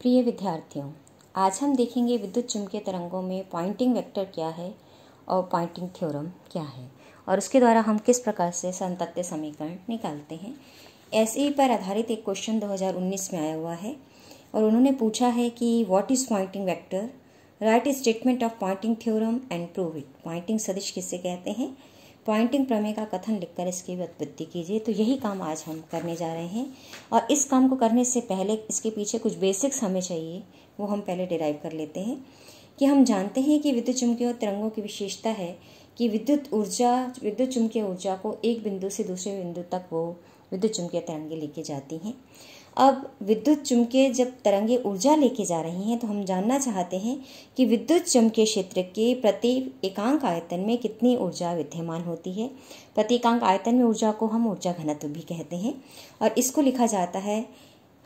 प्रिय विद्यार्थियों, आज हम देखेंगे विद्युत चुम्बकीय तरंगों में पॉइंटिंग वेक्टर क्या है और पॉइंटिंग थ्योरम क्या है और उसके द्वारा हम किस प्रकार से संतत्य समीकरण निकालते हैं। एसई पर आधारित एक क्वेश्चन 2019 में आया हुआ है और उन्होंने पूछा है कि what is Poynting vector, right statement of Poynting theorem and prove it. Poynting सदिश किसे कहते हैं, पॉइंटिंग प्रमेय का कथन लिखकर इसकी व्युत्पत्ति कीजिए। तो यही काम आज हम करने जा रहे हैं और इस काम को करने से पहले इसके पीछे कुछ बेसिक्स हमें चाहिए, वो हम पहले डिराइव कर लेते हैं। कि हम जानते हैं कि विद्युत चुम्बकीय तरंगों की विशेषता है कि विद्युत चुम्बकीय ऊर्जा को एक बिंदु से दूसरे बिंदु तक वो विद्युत चुम्बकीय तरंगें लेके जाती हैं। अब विद्युत चुम्बकीय जब तरंगे ऊर्जा लेके जा रही हैं तो हम जानना चाहते हैं कि विद्युत चुम्बकीय क्षेत्र के प्रति एकांक आयतन में कितनी ऊर्जा विद्यमान होती है। प्रति एकांक आयतन में ऊर्जा को हम ऊर्जा घनत्व भी कहते हैं और इसको लिखा जाता है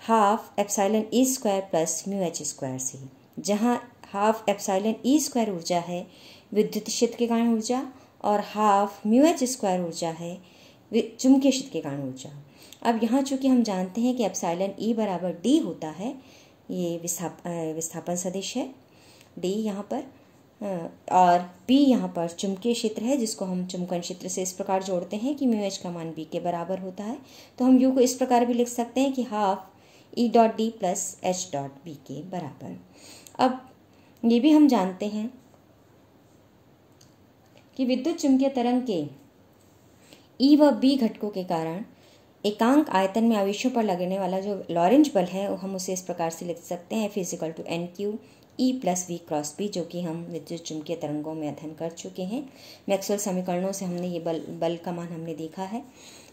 half epsilon E square plus mu H square से, जहाँ हाफ एप्सिलॉन ई स्क्वायर ऊर्जा है विद्युत क्षेत्र के कारण ऊर्जा और हाफ म्यू एच स्क्वायर ऊर्जा है चुम्बकीय क्षेत्र के कारण ऊर्जा। अब यहाँ चूंकि हम जानते हैं कि एप्सिलॉन ई बराबर डी होता है, ये विस्थापन सदिश है डी यहाँ पर, और पी यहाँ पर चुम्बकीय क्षेत्र है जिसको हम चुंबकन क्षेत्र से इस प्रकार जोड़ते हैं कि म्यू एच का मान बी के बराबर होता है। तो हम यू को इस प्रकार भी लिख सकते हैं कि half E dot D plus H dot B के बराबर। अब ये भी हम जानते हैं कि विद्युत चुम्बकीय तरंग के ई व बी घटकों के कारण एकांक आयतन में आवेशों पर लगने वाला जो लॉरेंज बल है हम उसे इस प्रकार से लिख सकते हैं F = NQ E + V × B, जो कि हम विद्युत चुम्बकीय तरंगों में अध्ययन कर चुके हैं। मैक्सवेल समीकरणों से हमने ये बल का मान हमने देखा है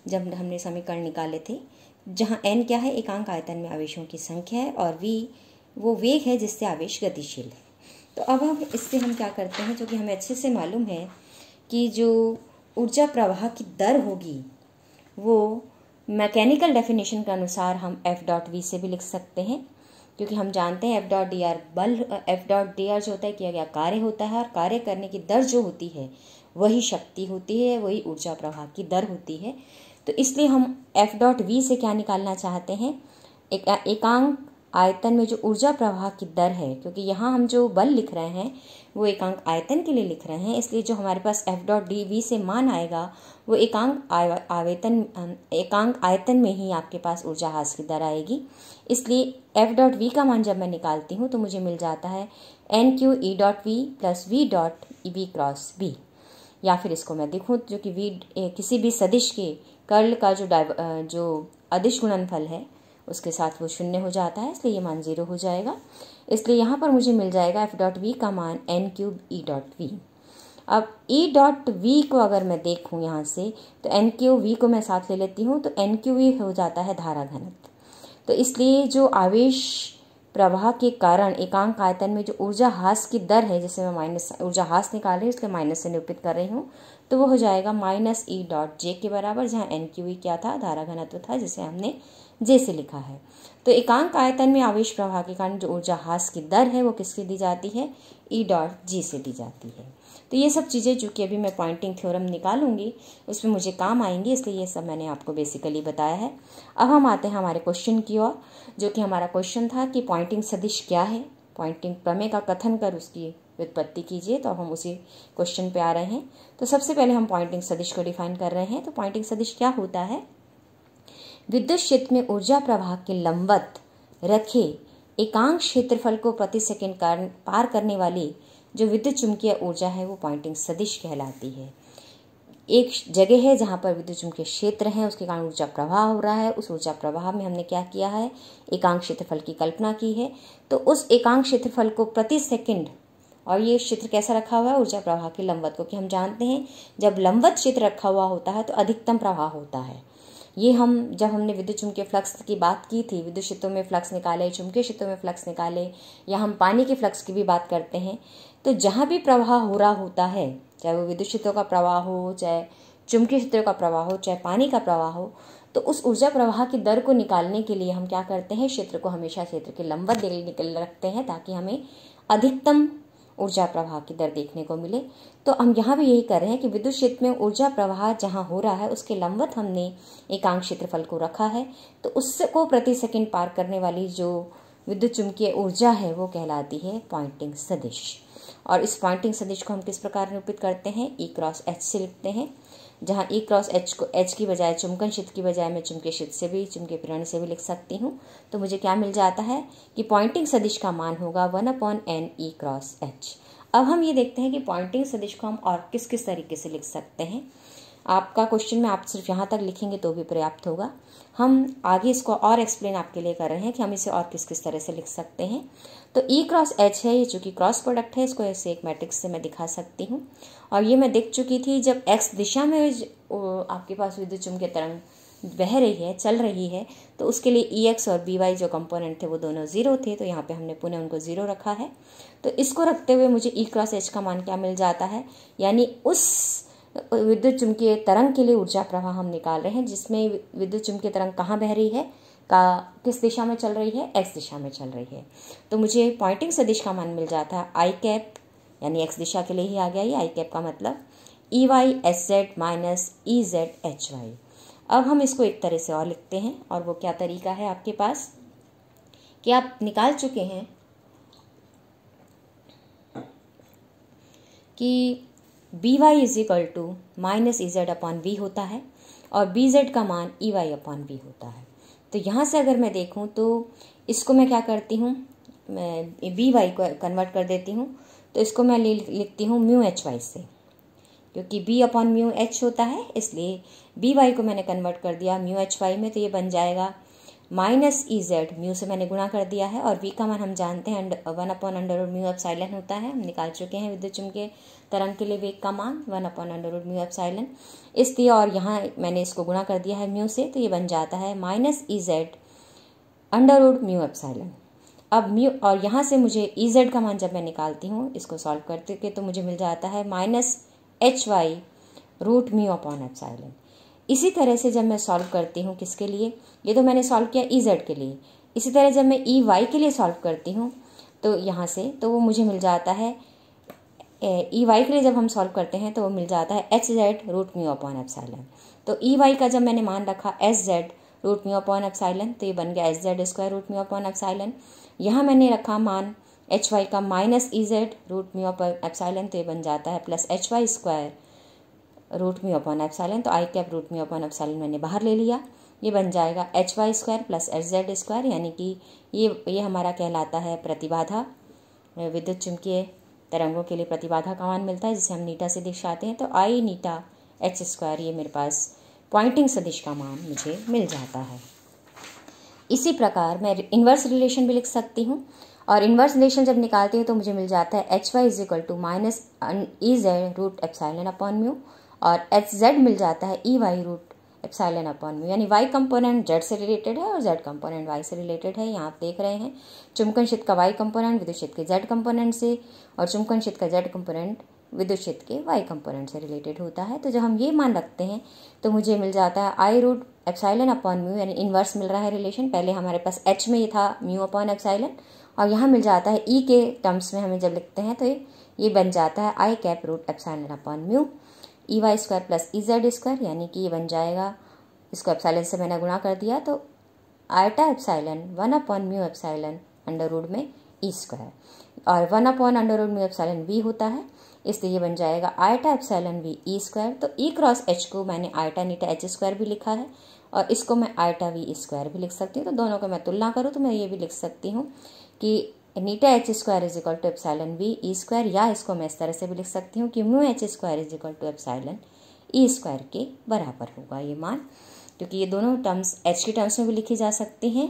जब हमने समीकरण निकाले थे, जहाँ N क्या है, एकांक आयतन में आवेशों की संख्या है और V वो वेग है जिससे आवेश गतिशील है। तो अब हम इससे हम क्या करते हैं, जो कि हमें अच्छे से मालूम है कि जो ऊर्जा प्रवाह की दर होगी वो मैकेनिकल डेफिनेशन के अनुसार हम F.V से भी लिख सकते हैं, क्योंकि हम जानते हैं F.dr बल, F.dr जो होता है किया गया कार्य होता है और कार्य करने की दर जो होती है वही शक्ति होती है, वही ऊर्जा प्रवाह की दर होती है। तो इसलिए हम F.V से क्या निकालना चाहते हैं, एकांक आयतन में जो ऊर्जा प्रवाह की दर है, क्योंकि यहाँ हम जो बल लिख रहे हैं वो एकांक आयतन के लिए लिख रहे हैं, इसलिए जो हमारे पास F.dV से मान आएगा वो एकांक आयतन में ही आपके पास ऊर्जा ह्रास की दर आएगी। इसलिए F.V का मान जब मैं निकालती हूँ तो मुझे मिल जाता है NQ E.V + V.B × B, या फिर इसको मैं देखूँ जो कि V किसी भी सदिश के कर्ल का जो अदिश गुणनफल है उसके साथ वो 0 हो जाता है, इसलिए ये मान 0 हो जाएगा। इसलिए यहाँ पर मुझे मिल जाएगा F.V का मान N³ E.V। अब E.V को अगर मैं देखूँ यहाँ से तो NQ-V को मैं साथ ले लेती हूँ तो NQ-V हो जाता है धारा घनत्व। तो इसलिए जो आवेश प्रवाह के कारण एकांक आयतन में जो ऊर्जा ह्रास की दर है, जिसे मैं माइनस ऊर्जा ह्रास निकाल रही हूँ इसलिए माइनस से निरूपित कर रही हूँ, तो वो हो जाएगा -E.J के बराबर, जहाँ NQ-V क्या था, धारा घनत्व था जिसे हमने J से लिखा है। तो एकांक आयतन में आवेश प्रवाह के कारण जो ऊर्जा ह्रास की दर है वो किसकी दी जाती है, E.G से दी जाती है। तो ये सब चीज़ें जो कि अभी मैं पॉइंटिंग थ्योरम निकालूंगी उसमें मुझे काम आएंगी, इसलिए ये सब मैंने आपको बेसिकली बताया है। अब हम आते हैं हमारे क्वेश्चन की ओर, जो कि हमारा क्वेश्चन था कि पॉइंटिंग सदिश क्या है, पॉइंटिंग प्रमेय का कथन कर उसकी व्युत्पत्ति कीजिए। तो हम उसी क्वेश्चन पे आ रहे हैं। तो सबसे पहले हम पॉइंटिंग सदिश को डिफाइन कर रहे हैं। तो पॉइंटिंग सदिश क्या होता है, विद्युत क्षेत्र में ऊर्जा प्रवाह के लंबवत रखे एकांक क्षेत्रफल को प्रति सेकंड पार करने वाली जो विद्युत चुम्बकीय ऊर्जा है वो पॉइंटिंग सदिश कहलाती है। एक जगह है जहाँ पर विद्युत चुम्बकीय क्षेत्र है, उसके कारण ऊर्जा प्रवाह हो रहा है, उस ऊर्जा प्रवाह में हमने क्या किया है, एकांक क्षेत्रफल की कल्पना की है। तो उस एकांक क्षेत्रफल को प्रति सेकंड, और ये क्षेत्र कैसा रखा हुआ है, ऊर्जा प्रवाह के लंबवत को, कि हम जानते हैं जब लंबवत क्षेत्र रखा हुआ होता है तो अधिकतम प्रवाह होता है। ये जब हमने विद्युत चुम्बकीय फ्लक्स की बात की थी, विद्युत क्षेत्रों में फ्लक्स निकाले, चुम्बकीय क्षेत्रों में फ्लक्स निकाले, या हम पानी के फ्लक्स की भी बात करते हैं, तो जहाँ भी प्रवाह हो रहा होता है, चाहे वो विद्युत क्षेत्रों का प्रवाह हो, चाहे चुम्बकीय क्षेत्रों का प्रवाह हो, चाहे पानी का प्रवाह हो, तो उस ऊर्जा प्रवाह की दर को निकालने के लिए हम क्या करते हैं, क्षेत्र को हमेशा क्षेत्र के लंबवत निकल रखते हैं ताकि हमें अधिकतम ऊर्जा प्रवाह की दर देखने को मिले। तो हम यहाँ भी यही कर रहे हैं कि विद्युत क्षेत्र में ऊर्जा प्रवाह जहाँ हो रहा है उसके लंबवत हमने एकांक क्षेत्रफल को रखा है, तो उसको प्रति सेकंड पार करने वाली जो विद्युत चुम्बकीय ऊर्जा है वो कहलाती है पॉइंटिंग सदिश। और इस पॉइंटिंग सदिश को हम किस प्रकार निरूपित करते हैं, E क्रॉस H से लिखते हैं, जहाँ E क्रॉस H को H की बजाय चुंबकन क्षेत्र की बजाय मैं चुंबकीय क्षेत्र से भी, चुंबकीय प्रेरण से भी लिख सकती हूँ। तो मुझे क्या मिल जाता है कि पॉइंटिंग सदिश का मान होगा 1/n E क्रॉस H। अब हम ये देखते हैं कि पॉइंटिंग सदिश को हम और किस किस तरीके से लिख सकते हैं। आपका क्वेश्चन में आप सिर्फ यहाँ तक लिखेंगे तो भी पर्याप्त होगा। हम आगे इसको और एक्सप्लेन आपके लिए कर रहे हैं कि हम इसे और किस किस तरह से लिख सकते हैं। तो E क्रॉस H है, ये चूंकि क्रॉस प्रोडक्ट है, इसको ऐसे एक मैट्रिक्स से मैं दिखा सकती हूँ। और ये मैं देख चुकी थी, जब x दिशा में आपके पास विद्युत चुम्बकीय तरंग बह रही है, चल रही है, तो उसके लिए EX और BY जो कंपोनेंट थे वो दोनों जीरो थे, तो यहाँ पे हमने पुनः उनको जीरो रखा है। तो इसको रखते हुए मुझे E क्रॉस H का मान क्या मिल जाता है, यानी उस विद्युत चुम्बकीय तरंग के लिए ऊर्जा प्रवाह हम निकाल रहे हैं जिसमें विद्युत चुम्बकीय तरंग कहाँ बह रही है, किस दिशा में चल रही है, x दिशा में चल रही है। तो मुझे पॉइंटिंग सदिश का मान मिल जाता है I कैप, यानी x दिशा के लिए ही आ गया ये I कैप का मतलब EY SZ minus EZ HY। अब हम इसको एक तरह से और लिखते हैं, और वो क्या तरीका है आपके पास कि आप निकाल चुके हैं कि BY is equal to minus EZ upon V होता है और BZ का मान EY अपॉन V होता है। तो यहाँ से अगर मैं देखूँ तो इसको मैं क्या करती हूँ, मैं BY को कन्वर्ट कर देती हूँ, तो इसको मैं लिखती हूँ म्यू HY से, क्योंकि B अपॉन म्यू H होता है, इसलिए BY को मैंने कन्वर्ट कर दिया म्यू HY में, तो ये बन जाएगा माइनस EZ, म्यू से मैंने गुणा कर दिया है, और V का मान हम जानते हैं 1/√μ एप्सिलॉन होता है, हम निकाल चुके हैं विद्युत चुम्बकीय तरंग के लिए वेग का मान 1/√μ एप्सिलॉन, इसलिए और यहाँ मैंने इसको गुणा कर दिया है म्यू से, तो ये बन जाता है माइनस EZ √μ एप्सिलॉन। अब म्यू, और यहाँ से मुझे EZ का मान जब मैं निकालती हूँ इसको सॉल्व करते के, तो मुझे मिल जाता है माइनस HY √μ अपॉन एप्सिलॉन। इसी तरह से जब मैं सॉल्व करती हूँ किसके लिए, ये तो मैंने सॉल्व किया EZ के लिए, इसी तरह जब मैं EY के लिए सॉल्व करती हूँ तो यहाँ से, तो वो मुझे मिल जाता है EY के लिए जब हम सॉल्व करते हैं तो वो मिल जाता है HZ √μ अपॉन एप्सिलॉन। तो EY का जब मैंने मान रखा SZ √μ अपॉन एप्सिलॉन, तो ये बन गया SZ स्क्वायर √μ अपॉन एप्सिलॉन। यहाँ मैंने रखा मान HY का माइनस EZ √μ अपॉन एप्सिलॉन, तो ये बन जाता है plus HY square √μ upon epsilon. तो I कैप √μ अपॉन एप्सिलॉन मैंने बाहर ले लिया, ये बन जाएगा HY square plus HZ square, यानी कि ये हमारा कहलाता है प्रतिबाधा। विद्युत चुम्बकीय तरंगों के लिए प्रतिबाधा का मान मिलता है जिसे हम नीटा से दर्शाते हैं, तो I नीटा H स्क्वायर, ये मेरे पास पॉइंटिंग सदिश का मान मुझे मिल जाता है। इसी प्रकार मैं इन्वर्स रिलेशन भी लिख सकती हूँ, और इन्वर्स रिलेशन जब निकालती हूँ तो मुझे मिल जाता है HY is equal to minus EZ root epsilon upon mu, और HZ मिल जाता है EY root epsilon upon mu, यानी Y कंपोनेंट Z से रिलेटेड है और Z कंपोनेंट Y से रिलेटेड है। यहाँ आप देख रहे हैं चुंबकन क्षेत्र का Y कंपोनेंट विद्युत क्षेत्र के Z कंपोनेंट से, और चुंबकन क्षेत्र का Z कंपोनेंट विद्युत क्षेत्र के Y कंपोनेंट से रिलेटेड होता है। तो जब हम ये मान रखते हैं तो मुझे मिल जाता है I root epsilon upon mu, यानी इन्वर्स मिल रहा है रिलेशन। पहले हमारे पास H में ये था म्यू अपॉन एप्सिलॉन, और यहाँ मिल जाता है E के टर्म्स में हमें जब लिखते हैं तो ये बन जाता है I cap root epsilon upon mu EY square plus EZ square, यानी कि ये बन जाएगा, इसको एप्सिलॉन से मैंने गुणा कर दिया तो eta epsilon 1/μ epsilon under root में E स्क्वायर, और 1/√μ एप्सिलॉन V होता है, इसलिए ये बन जाएगा eta epsilon V E square. तो E क्रॉस H को मैंने आयटा नीटा H स्क्वायर भी लिखा है, और इसको मैं आयटा V स्क्वायर भी लिख सकती हूँ। तो दोनों को मैं तुलना करूँ तो मैं ये भी लिख सकती हूँ कि नीटा H square is equal to epsilon V E square, या इसको मैं इस तरह से भी लिख सकती हूँ कि mu H square is equal to epsilon E square के बराबर होगा ये मान, क्योंकि ये दोनों टर्म्स H के टर्म्स में भी लिखी जा सकती हैं।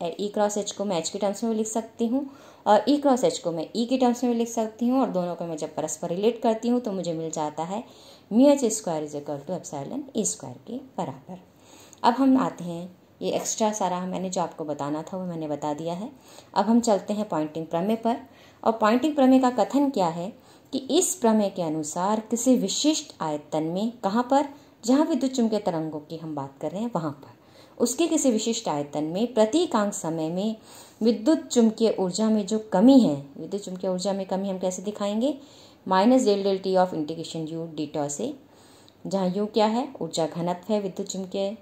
E क्रॉस H को मैं H के टर्म्स में भी लिख सकती हूँ, और E क्रॉस H को मैं E के टर्म्स में भी लिख सकती हूँ, और दोनों को मैं जब परस्पर रिलेट करती हूँ तो मुझे मिल जाता है mu H square is equal to epsilon E square के बराबर। अब हम आते हैं, ये एक्स्ट्रा सारा मैंने जो आपको बताना था वो मैंने बता दिया है। अब हम चलते हैं पॉइंटिंग प्रमेय पर, और पॉइंटिंग प्रमेय का कथन क्या है कि इस प्रमेय के अनुसार किसी विशिष्ट आयतन में, कहाँ पर, जहाँ विद्युत चुम्बकीय तरंगों की हम बात कर रहे हैं वहाँ पर, उसके किसी विशिष्ट आयतन में प्रति एकांक समय में विद्युत चुम्बकीय ऊर्जा में जो कमी है, विद्युत चुम्बकीय ऊर्जा में कमी हम कैसे दिखाएंगे, minus del del T of integration U D tau से, जहाँ यू क्या है, ऊर्जा घनत्व है विद्युत चुम्बकीय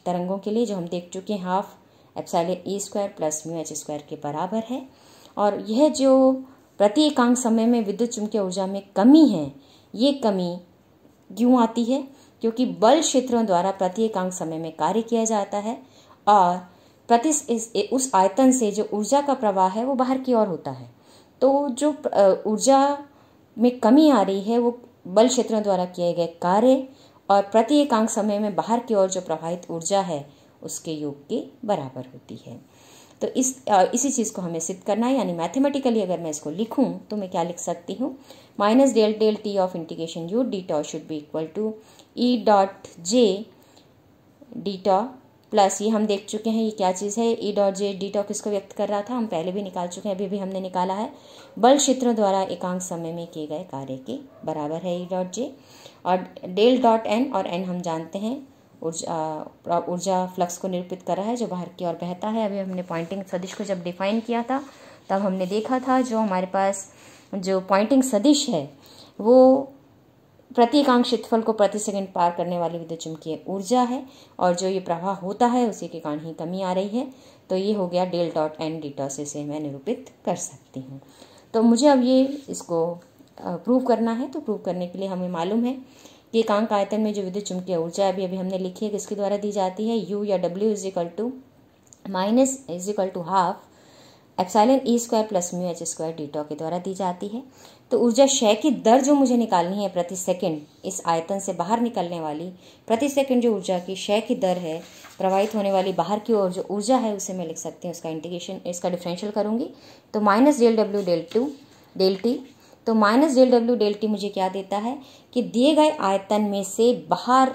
तरंगों के लिए जो हम देख चुके हैं, half epsilon E square plus mu H square के बराबर है। और यह जो प्रति एकांक समय में विद्युत चुम्बकीय ऊर्जा में कमी है, ये कमी क्यों आती है? क्योंकि बल क्षेत्रों द्वारा प्रति एकांक समय में कार्य किया जाता है और उस आयतन से जो ऊर्जा का प्रवाह है वो बाहर की ओर होता है। तो जो ऊर्जा में कमी आ रही है वो बल क्षेत्रों द्वारा किए गए कार्य और प्रति एकांक समय में बाहर की ओर जो प्रवाहित ऊर्जा है उसके योग के बराबर होती है। तो इसी चीज़ को हमें सिद्ध करना है, यानी मैथमेटिकली अगर मैं इसको लिखूं तो मैं क्या लिख सकती हूँ, minus del del T of integration U D tau should be equal to E dot J D tau plus, ये हम देख चुके हैं ये क्या चीज़ है, ई डॉट जे डी टॉ किसको व्यक्त कर रहा था, हम पहले भी निकाल चुके हैं, अभी भी हमने निकाला है, बल क्षेत्रों द्वारा एकांक समय में किए गए कार्य के बराबर है ई डॉट जे। और डेल डॉट एन, और एन हम जानते हैं ऊर्जा फ्लक्स को निरूपित कर रहा है जो बाहर की ओर बहता है। अभी हमने पॉइंटिंग सदिश को जब डिफाइन किया था तब हमने देखा था जो हमारे पास जो पॉइंटिंग सदिश है वो प्रति एकांक क्षेत्रफल को प्रति सेकंड पार करने वाली विद्युत चुम्बकीय ऊर्जा है, और जो ये प्रवाह होता है उसी के कारण ही कमी आ रही है। तो ये हो गया del dot N D tau से मैं निरूपित कर सकती हूँ। तो मुझे अब ये इसको प्रूव करना है। तो प्रूव करने के लिए हमें मालूम है कि एकांक आयतन में जो विद्युत चुम्बकीय ऊर्जा अभी हमने लिखी है किसके द्वारा दी जाती है, यू या W is equal to half epsilon E square plus mu H square D tau के द्वारा दी जाती है। तो ऊर्जा क्षय की दर जो मुझे निकालनी है प्रति सेकंड, इस आयतन से बाहर निकलने वाली प्रति सेकंड जो ऊर्जा की क्षय की दर है, प्रवाहित होने वाली बाहर की ओर जो ऊर्जा है उसे मैं लिख सकती हूँ, उसका इंटीग्रेशन, इसका डिफरेंशियल करूंगी तो minus del W del T. तो minus del W del T मुझे क्या देता है कि दिए गए आयतन में से बाहर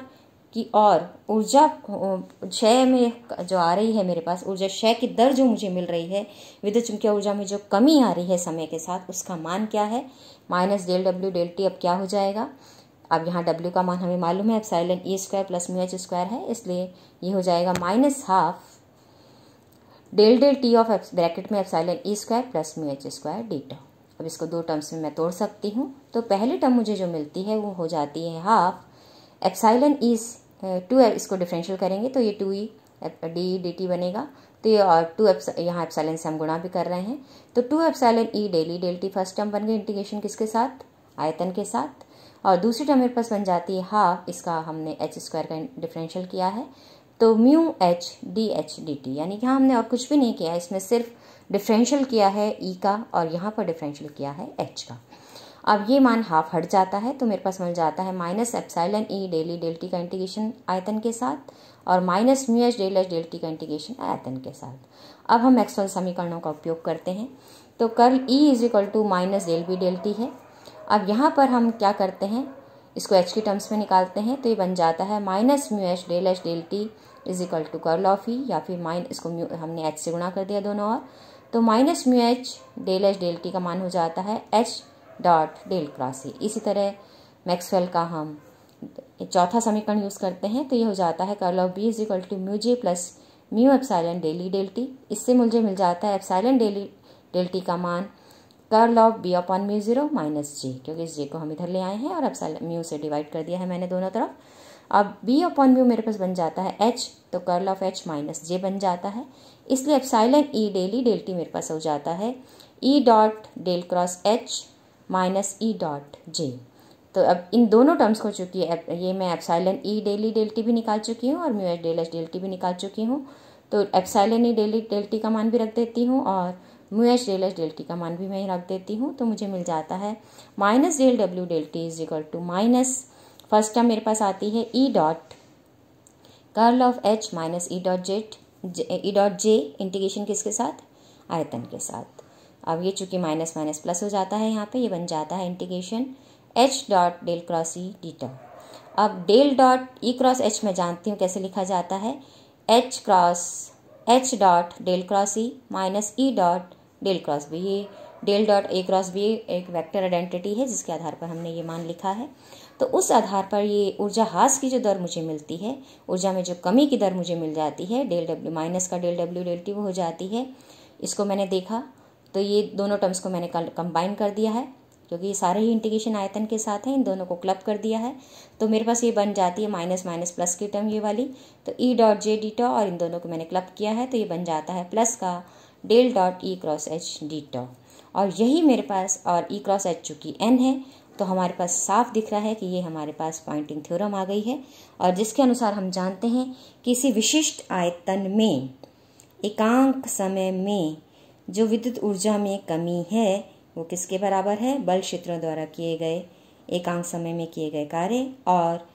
की ओर ऊर्जा क्षय में जो आ रही है मेरे पास ऊर्जा क्षय की दर जो मुझे मिल रही है, विद्युत चुम्बकीय ऊर्जा में जो कमी आ रही है समय के साथ, उसका मान क्या है, minus del W del T. अब क्या हो जाएगा, अब यहाँ डब्ल्यू का मान हमें मालूम है epsilon E square plus mu H square है, इसलिए ये हो जाएगा minus half del del T of bracket में epsilon E square plus mu H square D tau. अब इसको दो टर्म्स में मैं तोड़ सकती हूँ। तो पहली टर्म मुझे जो मिलती है वो हो जाती है हाफ एप्सिलॉन ई टू, इसको डिफरेंशियल करेंगे तो ये two E D D T बनेगा। तो ये और टू यहाँ एप्सिलॉन से हम गुणा भी कर रहे हैं, तो two epsilon E del E del T first term बन गई इंटीग्रेशन किसके साथ, आयतन के साथ। और दूसरी टर्म मेरे पास बन जाती है हाफ, इसका हमने एच स्क्वायर का डिफरेंशियल किया है तो म्यू एच डी टी, यानी कि हमने और कुछ भी नहीं किया, इसमें सिर्फ डिफरेंशियल किया है ई का और यहाँ पर डिफरेंशियल किया है एच का। अब ये मान हाफ हट जाता है तो मेरे पास मिल जाता है minus epsilon E del E del T का इंटीग्रेशन आयतन के साथ और minus mu H del T का इंटीग्रेशन आयतन के साथ। अब हम मैक्सवेल समीकरणों का उपयोग करते हैं। तो curl E is equal to minus del B del T है। अब यहाँ पर हम क्या करते हैं, इसको एच की टर्म्स में निकालते हैं तो ये बन जाता है minus mu H del T is equal to curl of E, या फिर इसको हमने एच से गुणा कर दिया दोनों ओर, तो minus mu H del T का मान हो जाता है H dot del cross E. इसी तरह मैक्सवेल का हम चौथा समीकरण यूज करते हैं तो ये हो जाता है curl of B is equal to mu J plus mu epsilon del E del T. इससे मुझे मिल जाता है एप्सिलॉन डेली डेल टी का मान curl of B upon mu zero minus J, क्योंकि इस जे को हम इधर ले आए हैं और एप्सिलॉन म्यू से डिवाइड कर दिया है मैंने दोनों तरफ। अब बी अपॉन म्यू मेरे पास बन जाता है एच, तो curl of H minus J बन जाता है, इसलिए epsilon E del E del T मेरे पास हो जाता है E dot del cross H minus E dot J. तो अब इन दोनों टर्म्स को चूंकि ये मैं epsilon E del E del T भी निकाल चुकी हूँ और म्यू एच डेल टी भी निकाल चुकी हूँ, तो epsilon E del E del T का मान भी रख देती हूँ और म्यू एच डेल टी का मान भी मैं रख देती हूँ। तो मुझे मिल जाता है minus del W del T is equal to minus first term मेरे पास आती है E dot curl of H minus E dot J integration किसके साथ, आयतन के साथ। अब ये चूंकि माइनस माइनस प्लस हो जाता है, यहाँ पे ये बन जाता है integration H dot del cross E D term. अब del dot E cross H मैं जानती हूँ कैसे लिखा जाता है, H dot del cross E minus E dot del cross B. ये del dot A cross B एक वेक्टर आइडेंटिटी है जिसके आधार पर हमने ये मान लिखा है। तो उस आधार पर ये ऊर्जा ह्रास की जो दर मुझे मिलती है, ऊर्जा में जो कमी की दर मुझे मिल जाती है, डेल डब्ल्यू माइनस का डेल डब्ल्यू डेल टी वो हो जाती है, इसको मैंने देखा तो ये दोनों टर्म्स को मैंने कंबाइन कर दिया है क्योंकि ये सारे ही इंटीग्रेशन आयतन के साथ हैं, इन दोनों को क्लब कर दिया है तो मेरे पास ये बन जाती है माइनस माइनस प्लस की टर्म ये वाली। तो ई डॉट जे डी टॉ और इन दोनों को मैंने क्लब किया है तो ये बन जाता है प्लस का del dot E cross H D tau. और यही मेरे पास, और ई क्रॉस एच चूँकि एन है तो हमारे पास साफ दिख रहा है कि ये हमारे पास पॉइंटिंग थ्योरम आ गई है। और जिसके अनुसार हम जानते हैं किसी विशिष्ट आयतन में एकांक समय में जो विद्युत ऊर्जा में कमी है वो किसके बराबर है? बल क्षेत्रों द्वारा किए गए एकांक समय में किए गए कार्य और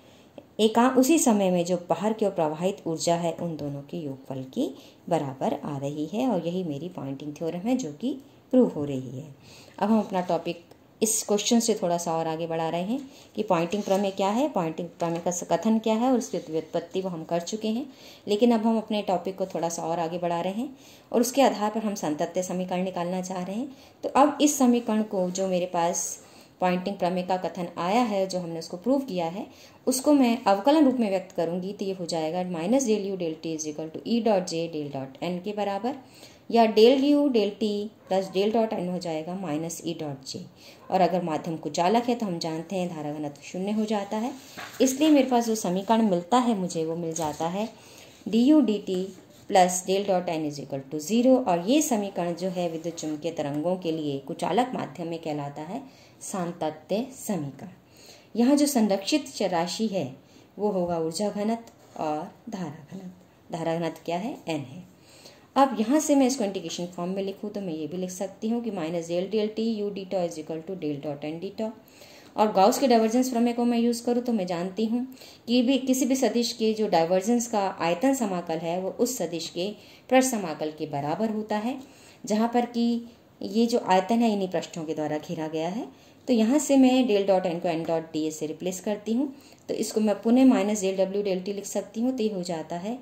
उसी समय में जो बाहर की ओर प्रवाहित ऊर्जा है उन दोनों के योगफल की बराबर आ रही है। और यही मेरी पॉइंटिंग थ्योरम है जो कि प्रूव हो रही है। अब हम अपना टॉपिक इस क्वेश्चन से थोड़ा सा और आगे बढ़ा रहे हैं कि पॉइंटिंग प्रमेय क्या है, पॉइंटिंग प्रमेय का कथन क्या है और उसकी व्युत्पत्ति वो हम कर चुके हैं। लेकिन अब हम अपने टॉपिक को थोड़ा सा और आगे बढ़ा रहे हैं और उसके आधार पर हम सातत्य समीकरण निकालना चाह रहे हैं। तो अब इस समीकरण को जो मेरे पास पॉइंटिंग प्रमेय का कथन आया है, जो हमने उसको प्रूव किया है, उसको मैं अवकलन रूप में व्यक्त करूंगी तो ये हो जाएगा minus del U del T is equal to E dot J del dot N के बराबर, या del U del T plus del dot N हो जाएगा माइनस ई डॉट जे। और अगर माध्यम कुचालक है तो हम जानते हैं धारा घनत्व शून्य हो जाता है, इसलिए मेरे पास जो समीकरण मिलता है मुझे वो मिल जाता है D U D T plus del dot N is equal to 0। और ये समीकरण जो है विद्युत चुम्बकीय तरंगों के लिए कुचालक माध्यम में कहलाता है सातत्य समीकरण। यहाँ जो संरक्षित राशि है वो होगा ऊर्जा घनत्व और धारा घनत्व। धारा घनत्व क्या है? एन है। अब यहाँ से मैं इसको इंटीग्रेशन फॉर्म में लिखूँ तो मैं ये भी लिख सकती हूँ कि minus del del T U D tau is equal to del dot N D tau. और गाउस के डाइवर्जेंस प्रमेय को मैं यूज़ करूँ तो मैं जानती हूँ कि भी किसी भी सदिश के जो डाइवर्जेंस का आयतन समाकल है वो उस सदिश के पृष्ठ समाकल के बराबर होता है, जहाँ पर कि ये जो आयतन है इन्हीं पृष्ठों के द्वारा घेरा गया है। तो यहाँ से मैं डेल डॉट एन को एन डॉट डी एस से रिप्लेस करती हूँ तो इसको मैं पुनः minus del W del T लिख सकती हूँ। तो ये हो जाता है,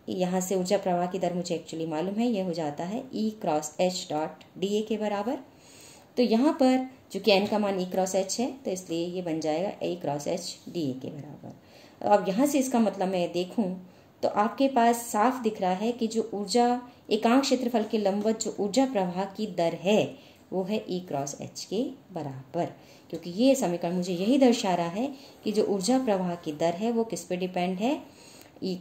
यहाँ से ऊर्जा प्रवाह की दर मुझे एक्चुअली मालूम है, ये हो जाता है E cross H dot D A के बराबर। तो यहाँ पर चूँकि एन का मान ई क्रॉस एच है तो इसलिए ये बन जाएगा A cross H D A के बराबर। अब यहाँ से इसका मतलब मैं देखूँ तो आपके पास साफ दिख रहा है कि जो ऊर्जा एकांक क्षेत्रफल के लंबवत जो ऊर्जा प्रवाह की दर है वो है ई क्रॉस एच के बराबर, क्योंकि ये समीकरण मुझे यही दर्शा रहा है कि जो ऊर्जा प्रवाह की दर है वो किस पे डिपेंड है? ई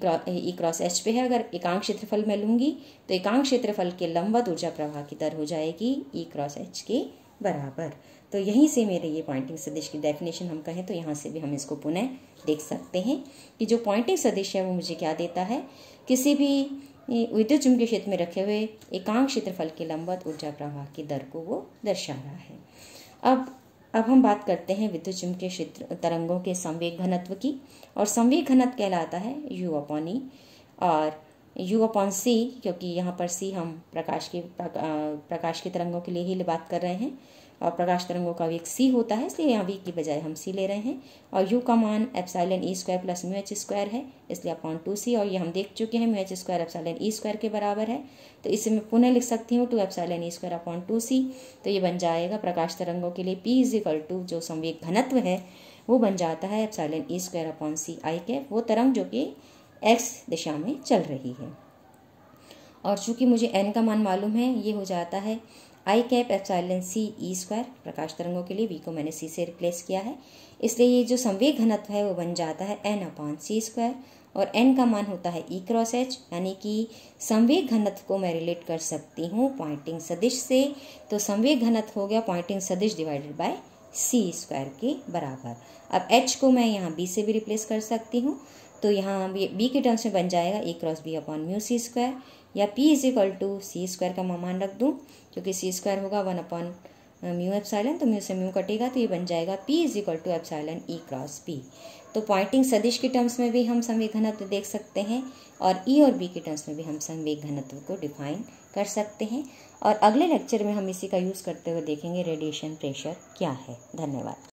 क्रॉस एच पे है। अगर एकांक क्षेत्रफल में लूंगी तो एकांक क्षेत्रफल के लंबवत ऊर्जा प्रवाह की दर हो जाएगी ई क्रॉस एच के बराबर। तो यहीं से मेरे ये पॉइंटिंग सदिश की डेफिनेशन हम कहें तो यहाँ से भी हम इसको पुनः देख सकते हैं कि जो पॉइंटिंग सदिश है वो मुझे क्या देता है? किसी भी विद्युत चुम्बकीय क्षेत्र में रखे हुए एकांक क्षेत्रफल के लंबवत ऊर्जा प्रवाह की दर को वो दर्शा रहा है। अब हम बात करते हैं विद्युत चुम्बकीय क्षेत्र तरंगों के संवेग घनत्व की। और संवेग घनत्व कहलाता है यू अपॉन ई और यू अपॉन सी, क्योंकि यहाँ पर सी हम प्रकाश की तरंगों के लिए ही बात कर रहे हैं और प्रकाश तरंगों का वेग सी होता है, इसलिए यहाँ वी की बजाय हम सी ले रहे हैं। और यू का मान epsilon E square plus mu H square है, इसलिए अपॉन 2c। और ये हम देख चुके हैं mu H square epsilon E square के बराबर है, तो इसे मैं पुनः लिख सकती हूँ 2 epsilon E square upon 2c। तो ये बन जाएगा प्रकाश तरंगों के लिए p इज इक्वल टू जो संवेग घनत्व है वो बन जाता है एप्सिलॉन ई स्क्वायर अपॉन सी आई कैप, वो तरंग जो कि x दिशा में चल रही है। और चूंकि मुझे n का मान मालूम है ये हो जाता है आई कैप एप्सिलॉन सी ई स्क्वायर प्रकाश तरंगों के लिए, v को मैंने c से रिप्लेस किया है, इसलिए ये जो संवेग घनत्व है वो बन जाता है n अपॉन सी स्क्वायर। और n का मान होता है ई क्रॉस एच, यानी कि संवेग घनत्व को मैं रिलेट कर सकती हूँ पॉइंटिंग सदिश से। तो संवेग घनत्व हो गया पॉइंटिंग सदिश डिवाइडेड बाय सी स्क्वायर के बराबर। अब h को मैं यहाँ b से भी रिप्लेस कर सकती हूँ, तो यहाँ b के टर्म्स में बन जाएगा A cross B upon mu C square, या p is equal to C square का मान रख दूँ क्योंकि सी स्क्वायर होगा 1 अपॉन म्यू एप्सिलॉन, तो म्यू से म्यू कटेगा तो ये बन जाएगा p is equal to epsilon E cross b। तो पॉइंटिंग सदिश के टर्म्स में भी हम संवेग घनत्व देख सकते हैं और e और b के टर्म्स में भी हम संवेग घनत्व को डिफाइन कर सकते हैं। और अगले लेक्चर में हम इसी का यूज़ करते हुए देखेंगे रेडिएशन प्रेशर क्या है। धन्यवाद।